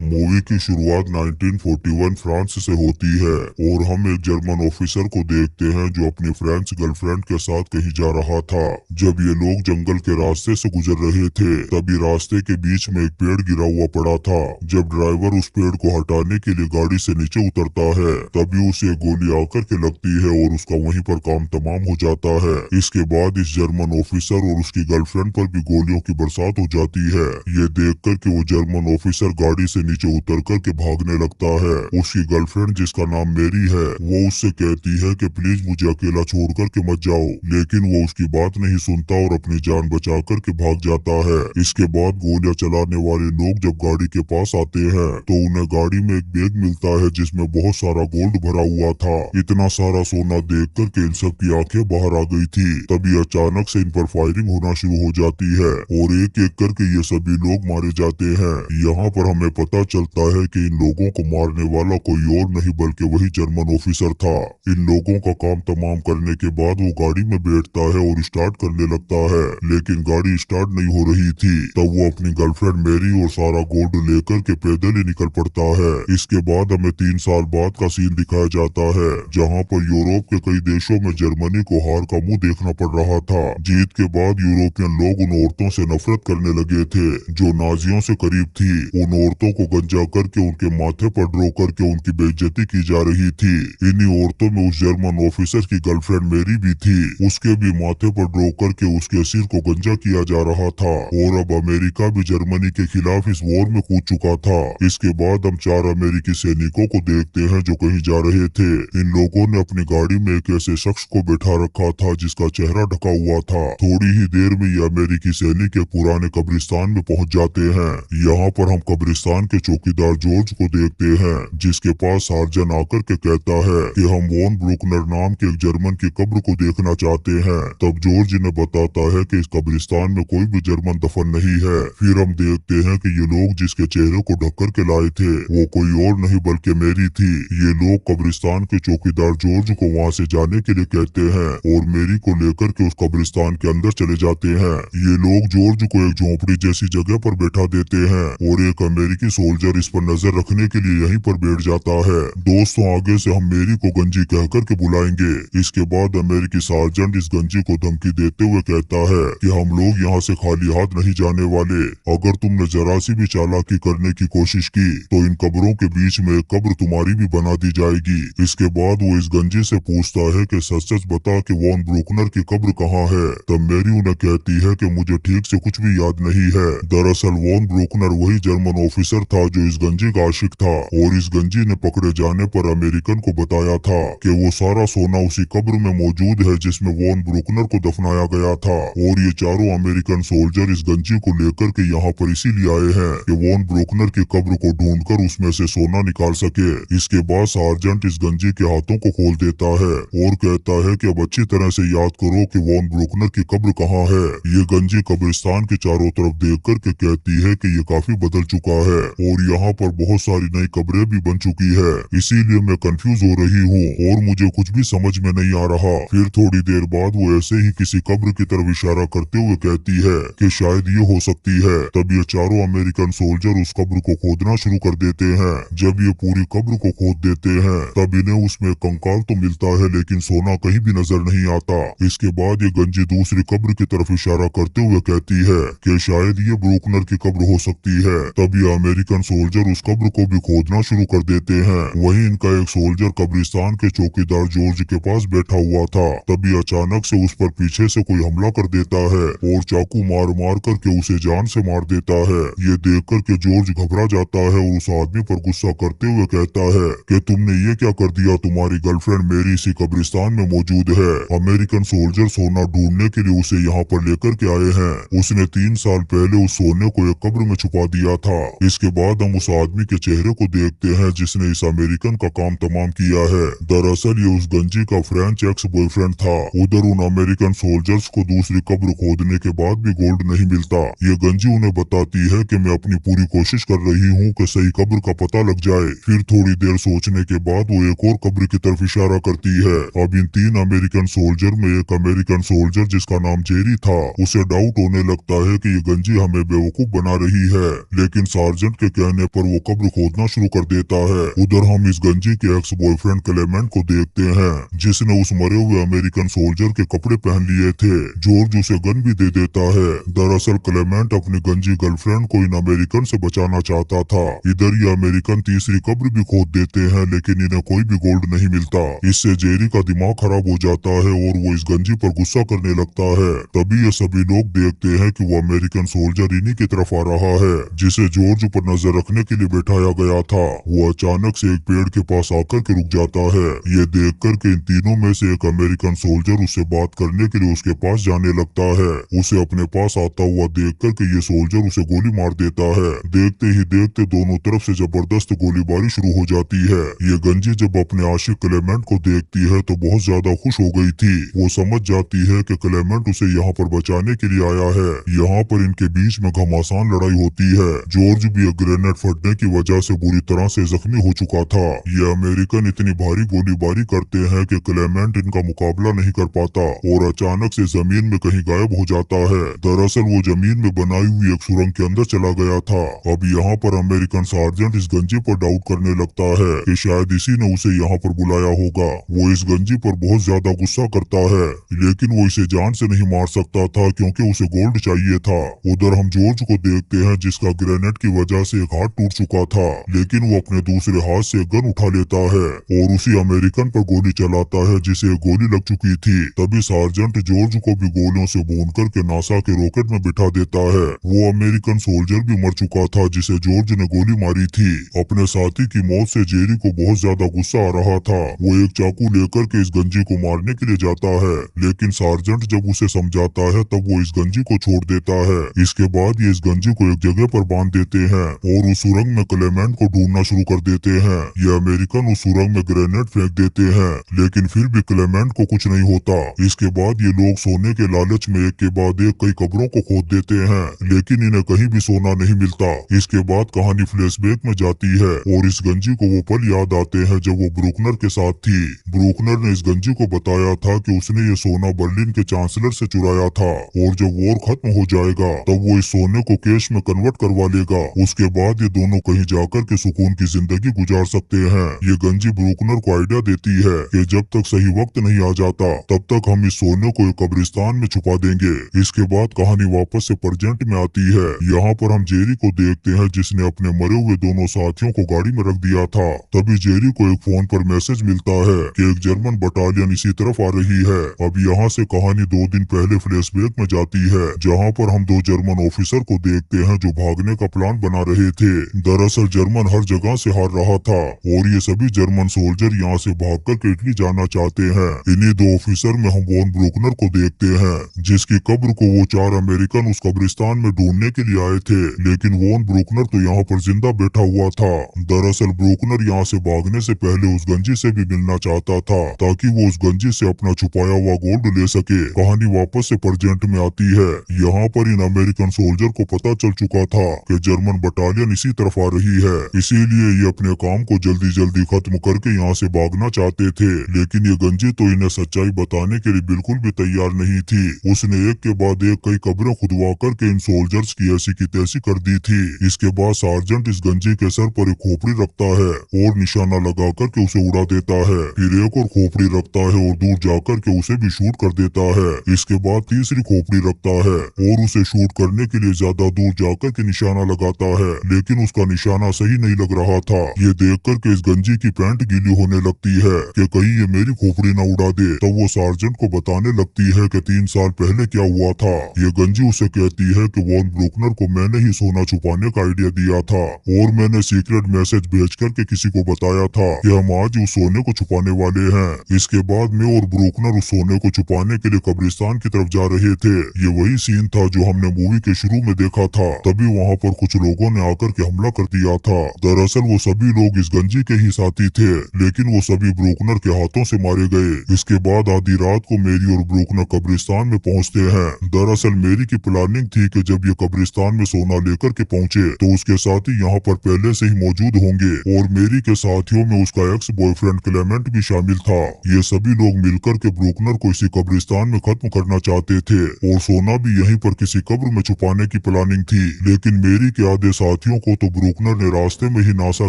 Movie की शुरुआत 1941 France से होती है और हम एक जर्मन ऑफिसर को देखते हैं जो अपनी फ्रेंच गर्लफ्रेंड के साथ कहीं जा रहा था। जब ये लोग जंगल के रास्ते से गुजर रहे थे तभी रास्ते के बीच में एक पेड़ गिरा हुआ पड़ा था। जब ड्राइवर उस पेड़ को हटाने के लिए गाड़ी से नीचे उतरता है तभी उसे एक गोली आकर के लगती है और उसका वहीं पर काम तमाम हो जाता है। इसके बाद इस जर्मन ऑफिसर और उसकी गर्लफ्रेंड पर भी गोलियों की बरसात हो जाती है। ये देख कर के वो जर्मन ऑफिसर गाड़ी से नीचे उतर कर के भागने लगता है। उसकी गर्लफ्रेंड जिसका नाम मेरी है वो उससे कहती है कि प्लीज मुझे अकेला छोड़ कर के मत जाओ, लेकिन वो उसकी बात नहीं सुनता और अपनी जान बचा कर के भाग जाता है। इसके बाद गोलियां चलाने वाले लोग जब गाड़ी के पास आते हैं तो उन्हें गाड़ी में एक बैग मिलता है जिसमें बहुत सारा गोल्ड भरा हुआ था। इतना सारा सोना देख कर के इन सब की आंखें बाहर आ गई थी। तभी अचानक से इन पर फायरिंग होना शुरू हो जाती है और एक एक करके ये सभी लोग मारे जाते हैं। यहाँ पर हमें पता चलता है कि इन लोगों को मारने वाला कोई और नहीं बल्कि वही जर्मन ऑफिसर था। इन लोगों का काम तमाम करने के बाद वो गाड़ी में बैठता है और स्टार्ट करने लगता है, लेकिन गाड़ी स्टार्ट नहीं हो रही थी। तब वो अपनी गर्लफ्रेंड मेरी और सारा गोल्ड लेकर के पैदल ही निकल पड़ता है। इसके बाद हमें 3 साल बाद का सीन दिखाया जाता है जहाँ पर यूरोप के कई देशों में जर्मनी को हार का मुंह देखना पड़ रहा था। जीत के बाद यूरोपियन लोग उन औरतों से नफरत करने लगे थे जो नाजियों से करीब थी। उन औरतों को गंजा करके उनके माथे पर ड्रो करके उनकी बेइज्जती की जा रही थी। इन्हीं औरतों में उस जर्मन ऑफिसर की गर्लफ्रेंड मेरी भी थी। उसके भी माथे पर ड्रो करके उसके सिर को गंजा किया जा रहा था और अब अमेरिका भी जर्मनी के खिलाफ इस वॉर में कूद चुका था। इसके बाद हम 4 अमेरिकी सैनिकों को देखते हैं जो कहीं जा रहे थे। इन लोगों ने अपनी गाड़ी में एक ऐसे शख्स को बैठा रखा था जिसका चेहरा ढका हुआ था। थोड़ी ही देर में ये अमेरिकी सैनिक एक पुराने कब्रिस्तान में पहुंच जाते हैं। यहाँ पर हम कब्रिस्तान के चौकीदार जॉर्ज को देखते हैं जिसके पास सार्जन आकर के कहता है कि हम वॉन ब्रुकनर नाम के एक जर्मन की कब्र को देखना चाहते हैं। तब जॉर्ज इन्हें बताता है कि इस कब्रिस्तान में कोई भी जर्मन दफन नहीं है। फिर हम देखते हैं कि ये लोग जिसके चेहरे को ढक कर के लाए थे वो कोई और नहीं बल्कि मेरी थी। ये लोग कब्रिस्तान के चौकीदार जॉर्ज को वहाँ से जाने के लिए कहते हैं और मेरी को लेकर के उस कब्रिस्तान के अंदर चले जाते हैं। ये लोग जॉर्ज को एक झोपड़ी जैसी जगह पर बैठा देते हैं और एक अमेरिकी सोल्जर इस पर नजर रखने के लिए यहीं पर बैठ जाता है। दोस्तों आगे से हम मेरी को गंजी कहकर के बुलाएंगे। इसके बाद अमेरिकी सार्जेंट इस गंजी को धमकी देते हुए कहता है कि हम लोग यहाँ से खाली हाथ नहीं जाने वाले। अगर तुमने जरा सी भी चालाकी करने की कोशिश की तो इन कब्रों के बीच में एक कब्र तुम्हारी भी बना दी जाएगी। इसके बाद वो इस गंजी से पूछता है कि सच सच बता कि वॉन ब्रुकनर की कब्र कहाँ है। तब मेरी उन्हें कहती है कि मुझे ठीक से कुछ भी याद नहीं है। दरअसल वॉन ब्रुकनर वही जर्मन ऑफिसर था जो इस गंजी का आशिक था और इस गंजी ने पकड़े जाने पर अमेरिकन को बताया था कि वो सारा सोना उसी कब्र में मौजूद है जिसमें वॉन ब्रुकनर को दफनाया गया था। और ये चारों अमेरिकन सोल्जर इस गंजी को लेकर के यहाँ पर इसीलिए आए हैं कि वॉन ब्रुकनर की कब्र को ढूंढकर उसमें से सोना निकाल सके। इसके बाद सार्जेंट इस गंजी के हाथों को खोल देता है और कहता है कि अब अच्छी तरह से याद करो कि वॉन ब्रुकनर की कब्र कहाँ है। ये गंजी कब्रिस्तान के चारों तरफ देख कर के कहती है कि ये काफी बदल चुका है और यहाँ पर बहुत सारी नई कब्रें भी बन चुकी है, इसीलिए मैं कंफ्यूज हो रही हूँ और मुझे कुछ भी समझ में नहीं आ रहा। फिर थोड़ी देर बाद वो ऐसे ही किसी कब्र की तरफ इशारा करते हुए कहती है कि शायद ये हो सकती है। तब ये चारों अमेरिकन सोल्जर उस कब्र को खोदना शुरू कर देते हैं। जब ये पूरी कब्र को खोद देते हैं तब इन्हें उसमें कंकाल तो मिलता है लेकिन सोना कहीं भी नजर नहीं आता। इसके बाद ये गंजी दूसरी कब्र की तरफ इशारा करते हुए कहती है कि शायद ये ब्रुकनर की कब्र हो सकती है। तब ये अमेरिकन सोल्जर उस कब्र को भी खोदना शुरू कर देते हैं। वहीं इनका एक सोल्जर कब्रिस्तान के चौकीदार जॉर्ज के पास बैठा हुआ था। तभी अचानक से उस पर पीछे से कोई हमला कर देता है और चाकू मार मार करके उसे जान से मार देता है। ये देख कर के जॉर्ज घबरा जाता है और उस आदमी पर गुस्सा करते हुए कहता है कि तुमने ये क्या कर दिया, तुम्हारी गर्लफ्रेंड मेरी इसी कब्रिस्तान में मौजूद है। अमेरिकन सोल्जर सोना ढूंढने के लिए उसे यहाँ पर लेकर के आए हैं। उसने 3 साल पहले उस सोने को एक कब्र में छुपा दिया था। इसके बाद हम उस आदमी के चेहरे को देखते हैं जिसने इस अमेरिकन का काम तमाम किया है। दरअसल ये उस गंजी का फ्रेंच एक्स बॉयफ्रेंड था। उधर उन अमेरिकन सोल्जर्स को दूसरी कब्र खोदने के बाद भी गोल्ड नहीं मिलता। ये गंजी उन्हें बताती है कि मैं अपनी पूरी कोशिश कर रही हूँ कि सही कब्र का पता लग जाए। फिर थोड़ी देर सोचने के बाद वो एक और कब्र की तरफ इशारा करती है। अब इन 3 अमेरिकन सोल्जर में एक अमेरिकन सोल्जर जिसका नाम जेरी था, उसे डाउट होने लगता है कि ये गंजी हमें बेवकूफ बना रही है, लेकिन सार्जेंट के के कहने पर वो कब्र खोदना शुरू कर देता है। उधर हम इस गंजी के एक्स बॉयफ्रेंड क्लेमेंट को देखते हैं, जिसने उस मरे हुए अमेरिकन सोल्जर के कपड़े पहन लिए थे। जॉर्ज उसे गन भी दे देता है। दरअसल क्लेमेंट अपनी गंजी गर्लफ्रेंड को इन अमेरिकन से बचाना चाहता था। इधर ये अमेरिकन तीसरी कब्र भी खोद देते हैं, लेकिन इन्हें कोई भी गोल्ड नहीं मिलता। इससे जेरी का दिमाग खराब हो जाता है और वो इस गंजी पर गुस्सा करने लगता है। तभी ये सभी लोग देखते हैं कि वो अमेरिकन सोल्जर इन्हीं की तरफ आ रहा है, जिसे जॉर्ज पर नजर रखने के लिए बैठाया गया था। वो अचानक से एक पेड़ के पास आकर के रुक जाता है। ये देखकर के इन तीनों में से एक अमेरिकन सोल्जर उससे बात करने के लिए उसके पास जाने लगता है। उसे अपने पास आता हुआ देखकर के ये सोल्जर उसे गोली मार देता है। देखते ही देखते दोनों तरफ से जबरदस्त गोलीबारी शुरू हो जाती है। ये गंजी जब अपने आशिक क्लेमेंट को देखती है तो बहुत ज्यादा खुश हो गई थी। वो समझ जाती है कि क्लेमेंट उसे यहाँ पर बचाने के लिए आया है। यहाँ पर इनके बीच में घमासान लड़ाई होती है। जॉर्ज भी एक ग्रेनेड फटने की वजह से बुरी तरह से जख्मी हो चुका था। ये अमेरिकन इतनी भारी गोलीबारी करते हैं कि क्लेमेंट इनका मुकाबला नहीं कर पाता और अचानक से जमीन में कहीं गायब हो जाता है। दरअसल वो जमीन में बनाई हुई एक सुरंग के अंदर चला गया था। अब यहाँ पर अमेरिकन सार्जेंट इस गंजी पर डाउट करने लगता है कि शायद इसी ने उसे यहाँ पर बुलाया होगा। वो इस गंजी पर बहुत ज्यादा गुस्सा करता है, लेकिन वो इसे जान से नहीं मार सकता था क्योंकि उसे गोल्ड चाहिए था। उधर हम जॉर्ज को देखते हैं, जिसका ग्रेनेड की वजह से एक हाथ टूट चुका था, लेकिन वो अपने दूसरे हाथ से गन उठा लेता है और उसी अमेरिकन पर गोली चलाता है जिसे गोली लग चुकी थी। तभी सार्जेंट जॉर्ज को भी गोलियों से भून करके नासा के रॉकेट में बिठा देता है। वो अमेरिकन सोल्जर भी मर चुका था जिसे जॉर्ज ने गोली मारी थी। अपने साथी की मौत से जेरी को बहुत ज्यादा गुस्सा आ रहा था। वो एक चाकू लेकर के इस गंजी को मारने के लिए जाता है, लेकिन सार्जेंट जब उसे समझाता है तब वो इस गंजी को छोड़ देता है। इसके बाद ये इस गंजी को एक जगह पर बांध देते हैं और उस सुरंग में क्लेमेंट को ढूंढना शुरू कर देते हैं। ये अमेरिकन उस सुरंग में ग्रेनेड फेंक देते हैं, लेकिन फिर भी क्लेमेंट को कुछ नहीं होता। इसके बाद ये लोग सोने के लालच में एक के बाद एक कई कब्रों को खोद देते हैं, लेकिन इन्हें कहीं भी सोना नहीं मिलता। इसके बाद कहानी फ्लैशबैक में जाती है और इस गंजी को वो पल याद आते हैं जब वो ब्रूकनर के साथ थी। ब्रूकनर ने इस गंजी को बताया था कि उसने ये सोना बर्लिन के चांसलर से चुराया था और जब वॉर खत्म हो जाएगा तब वो इस सोने को कैश में कन्वर्ट करवा लेगा। उसके बाद ये दोनों कहीं जाकर के सुकून की जिंदगी गुजार सकते हैं। ये गंजी ब्रूकनर को आइडिया देती है कि जब तक सही वक्त नहीं आ जाता तब तक हम इस सोने को एक कब्रिस्तान में छुपा देंगे। इसके बाद कहानी वापस से प्रेजेंट में आती है। यहाँ पर हम जेरी को देखते हैं, जिसने अपने मरे हुए दोनों साथियों को गाड़ी में रख दिया था। तभी जेरी को एक फोन पर मैसेज मिलता है कि एक जर्मन बटालियन इसी तरफ आ रही है। अब यहाँ से कहानी 2 दिन पहले फ्लैशबैक में जाती है, जहाँ पर हम 2 जर्मन ऑफिसर को देखते हैं जो भागने का प्लान बना रहे थे। दरअसल जर्मन हर जगह से हार रहा था और ये सभी जर्मन सोल्जर यहाँ से भागकर के इटली जाना चाहते हैं। इन्हीं 2 ऑफिसर में हम वॉन ब्रूकनर को देखते हैं, जिसकी कब्र को वो 4 अमेरिकन उस कब्रिस्तान में ढूंढने के लिए आए थे, लेकिन वॉन ब्रूकनर तो यहाँ पर जिंदा बैठा हुआ था। दरअसल ब्रूकनर यहाँ से भागने से पहले उस गंजी से भी मिलना चाहता था ताकि वो उस गंजी से अपना छुपाया हुआ गोल्ड ले सके। कहानी वापस से प्रेजेंट में आती है। यहाँ पर इन अमेरिकन सोल्जर को पता चल चुका था कि जर्मन बटालियन इसी तरफ आ रही है, इसीलिए ये अपने काम को जल्दी जल्दी खत्म करके यहाँ से भागना चाहते थे। लेकिन ये गंजी तो इन्हें सच्चाई बताने के लिए बिल्कुल भी तैयार नहीं थी। उसने एक के बाद एक कई कब्रें खुदवा करके इन सोल्जर्स की ऐसी की तैसी कर दी थी। इसके बाद सार्जेंट इस गंजी के सर पर एक खोपड़ी रखता है और निशाना लगा करके उसे उड़ा देता है। फिर एक और खोपड़ी रखता है और दूर जाकर के उसे भी शूट कर देता है। इसके बाद तीसरी खोपड़ी रखता है और उसे शूट करने के लिए ज्यादा दूर जाकर के निशाना लगाता है, लेकिन उसका निशाना सही नहीं लग रहा था। ये देख कर के इस गंजी की पैंट गीली होने लगती है कि कहीं ये मेरी खोपड़ी ना उड़ा दे। तब वो सार्जेंट को बताने लगती है कि 3 साल पहले क्या हुआ था। ये गंजी उसे कहती है कि वॉन ब्रूकनर को मैंने ही सोना छुपाने का आइडिया दिया था और मैंने सीक्रेट मैसेज भेज करके किसी को बताया था कि हम आज उस सोने को छुपाने वाले हैं। इसके बाद मैं और ब्रूकनर उस सोने को छुपाने के लिए कब्रिस्तान की तरफ जा रहे थे। ये वही सीन था जो हमने मूवी के शुरू में देखा था। तभी वहाँ पर कुछ लोगों ने आकर के हमला कर दिया था। दरअसल वो सभी लोग इस गंजी के ही साथी थे, लेकिन वो सभी ब्रूकनर के हाथों से मारे गए। इसके बाद आधी रात को मेरी और ब्रूकनर कब्रिस्तान में पहुँचते हैं। दरअसल मेरी की प्लानिंग थी कि जब ये कब्रिस्तान में सोना लेकर के पहुँचे तो उसके साथी यहाँ पर पहले से ही मौजूद होंगे और मेरी के साथियों में उसका एक्स बॉयफ्रेंड क्लेमेंट भी शामिल था। ये सभी लोग मिलकर के ब्रूकनर को इसी कब्रिस्तान में खत्म करना चाहते थे और सोना भी यहीं पर किसी कब्र में छुपाने की प्लानिंग थी। लेकिन मेरी के आधे साथियों को तो ब्रूकनर ने रास्ते में ही नासा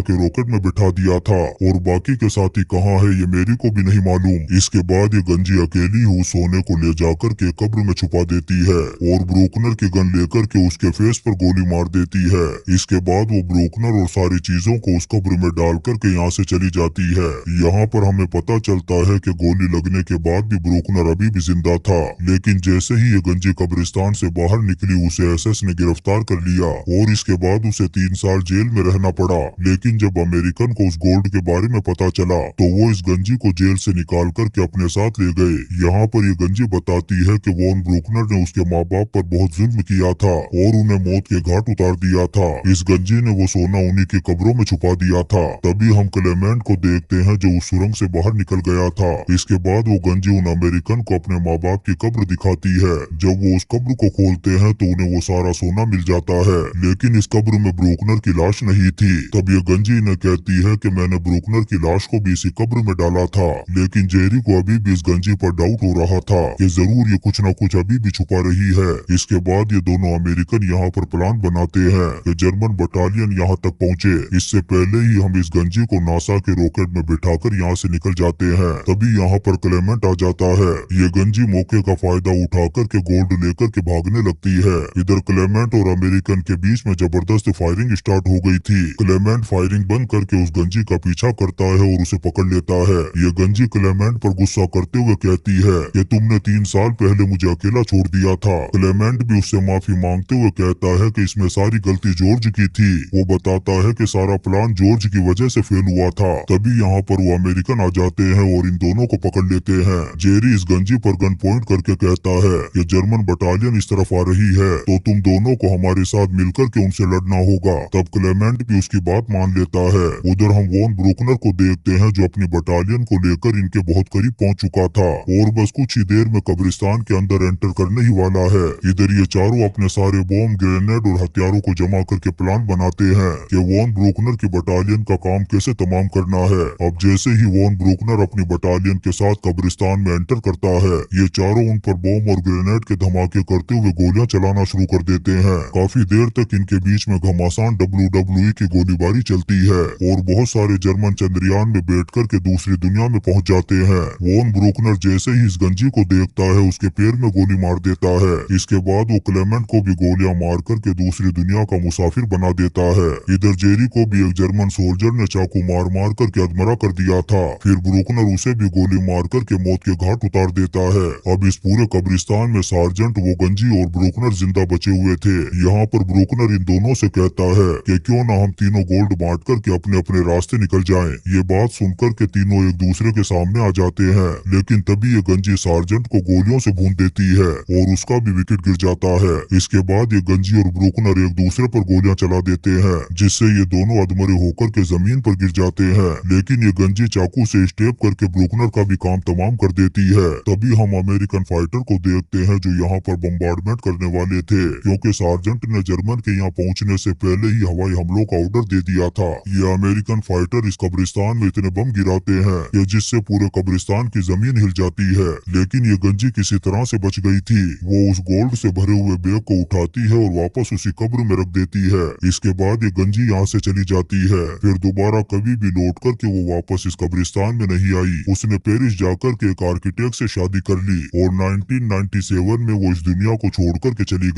के रॉकेट में बिठा दिया था और बाकी के साथी कहाँ है ये मेरी को भी नहीं मालूम। इसके बाद ये गंजी अकेली ही उस सोने को ले जाकर के कब्र में छुपा देती है और ब्रूकनर की गन लेकर के उसके फेस पर गोली मार देती है। इसके बाद वो ब्रूकनर और सारी चीजों को उस कब्र में डाल करके यहाँ से चली जाती है। यहाँ पर हमें पता चलता है कि गोली लगने के बाद भी ब्रूकनर अभी भी जिंदा था, लेकिन जैसे ही ये गंजी कब्रिस्तान से बाहर निकली उसे एसएस ने गिरफ्तार कर लिया और इसके बाद उसे 3 साल जेल में रहना पड़ा। लेकिन जब अमेरिकन को उस गोल्ड के बारे में पता चला तो वो इस गंजी को जेल से निकाल करके अपने साथ ले गए। यहाँ पर ये गंजी बताती है कि वॉन ब्रूकनर ने उसके माँ बाप पर बहुत जुल्म किया था और उन्हें मौत के घाट उतार दिया था। इस गंजी ने वो सोना उन्हीं की कब्रों में छुपा दिया था। तभी हम क्लेमेंट को देखते हैं जो उस सुरंग से बाहर निकल गया था। इसके बाद वो गंजी उन अमेरिकन को अपने माँ बाप की कब्र दिखाती है। जब वो उस कब्र को खोलते हैं तो उन्हें वो सारा सोना मिल जाता है, लेकिन इस कब्र में ब्रूकनर की लाश नहीं थी। तब ये गंजी इन्हें कहती है कि मैंने ब्रूकनर की लाश को भी इसी कब्र में डाला था। लेकिन जेरी को अभी भी इस गंजी पर डाउट हो रहा था कि जरूर ये कुछ न कुछ अभी भी छुपा रही है। इसके बाद ये दोनों अमेरिकन यहाँ पर प्लान बनाते हैं कि जर्मन बटालियन यहाँ तक पहुँचे। इससे पहले ही हम इस गंजी को नासा के रॉकेट में बिठाकर यहाँ से निकल जाते हैं। तभी यहाँ पर क्लेमेंट आ जाता है। ये गंजी मौके का फायदा उठाकर के गोल्ड लेकर के भागने लगती है। इधर क्लेमेंट और अमेरिकन के बीच में जबरदस्त फायरिंग स्टार्ट हो गई थी। क्लेमेंट फायरिंग बंद करके उस गंजी का पीछा करता है और उसे पकड़ लेता है। ये गंजी क्लेमेंट पर गुस्सा करते हुए कहती है कि तुमने 3 साल पहले मुझे अकेला छोड़ दिया था। क्लेमेंट भी उससे माफी मांगते हुए कहता है कि इसमें सारी गलती जॉर्ज की थी। वो बताता है कि सारा प्लान जॉर्ज की वजह से फेल हुआ था। तभी यहाँ पर वो अमेरिकन आ जाते हैं और इन दोनों को पकड़ लेते हैं। जेरी इस गंजी पर गन पॉइंट करके कहता है कि जर्मन बटालियन इस तरफ आ रही है तो तुम दोनों को हमारे साथ मिलकर के उनसे लड़ना होगा। तब क्लेमेंट भी उसकी बात मान लेता है। उधर हम वॉन ब्रूकनर को देखते हैं जो अपनी बटालियन को लेकर इनके बहुत करीब पहुंच चुका था और बस कुछ ही देर में कब्रिस्तान के अंदर एंटर करने ही वाला है। इधर ये चारों अपने सारे बॉम्ब, ग्रेनेड और हथियारों को जमा करके प्लान बनाते हैं कि वॉन ब्रूकनर की बटालियन का काम कैसे तमाम करना है। अब जैसे ही वॉन ब्रूकनर अपनी बटालियन के साथ कब्रिस्तान में एंटर करता है, ये चारों उन पर बॉम्ब और ग्रेनेड के धमाके करते हुए गोलियां चलाना शुरू कर देते हैं। काफी देर तक इनके बीच में घमासान WWE की गोलीबारी चलती है और बहुत सारे जर्मन चंद्रयान में बैठकर के दूसरी दुनिया में पहुंच जाते हैं। वॉन ब्रूकनर जैसे ही इस गंजी को देखता है उसके पैर में गोली मार देता है। इसके बाद वो क्लेमेंट को भी गोलियां मार करके दूसरी दुनिया का मुसाफिर बना देता है। इधर जेरी को भी एक जर्मन सोल्जर ने चाकू मार मार करके अधमरा कर दिया था। फिर ब्रूकनर उसे भी गोली मार करके मौत के घाट उतार देता है। अब इस पूरे कब्रिस्तान में सार्जेंट, वो गंजी और ब्रूकनर जिंदा बचे हुए थे। यहाँ पर ब्रूकनर इन दोनों से कहता है कि क्यों ना हम तीनों गोल्ड बांट करके अपने अपने रास्ते निकल जाएं। ये बात सुनकर के तीनों एक दूसरे के सामने आ जाते हैं, लेकिन तभी ये गंजी सार्जेंट को गोलियों से भून देती है और उसका भी विकेट गिर जाता है। इसके बाद ये गंजी और ब्रूकनर एक दूसरे पर गोलियां चला देते हैं, जिससे ये दोनों अधमरे होकर के जमीन पर गिर जाते हैं। लेकिन ये गंजी चाकू से स्टेप करके ब्रूकनर का भी काम तमाम कर देती है। तभी हम अमेरिकन फाइटर को देखते हैं जो यहाँ पर बम्बार्डमेंट करने वाले थे, क्योंकि सार्जेंट ने जर्मन के यहाँ पहुँचने से पहले ही हवाई हमलों का ऑर्डर दे दिया था। ये अमेरिकन फाइटर इस कब्रिस्तान में इतने बम गिराते हैं कि जिससे पूरे कब्रिस्तान की जमीन हिल जाती है। लेकिन ये गंजी किसी तरह से बच गई थी। वो उस गोल्ड से भरे हुए बैग को उठाती है और वापस उसी कब्र में रख देती है। इसके बाद ये गंजी यहाँ से चली जाती है। फिर दोबारा कभी भी लौट कर के वो वापस इस कब्रिस्तान में नहीं आई। उसने पेरिस जाकर के एक आर्किटेक्ट से शादी कर ली और 1997 में वो इस दुनिया को छोड़ कर के चली गई।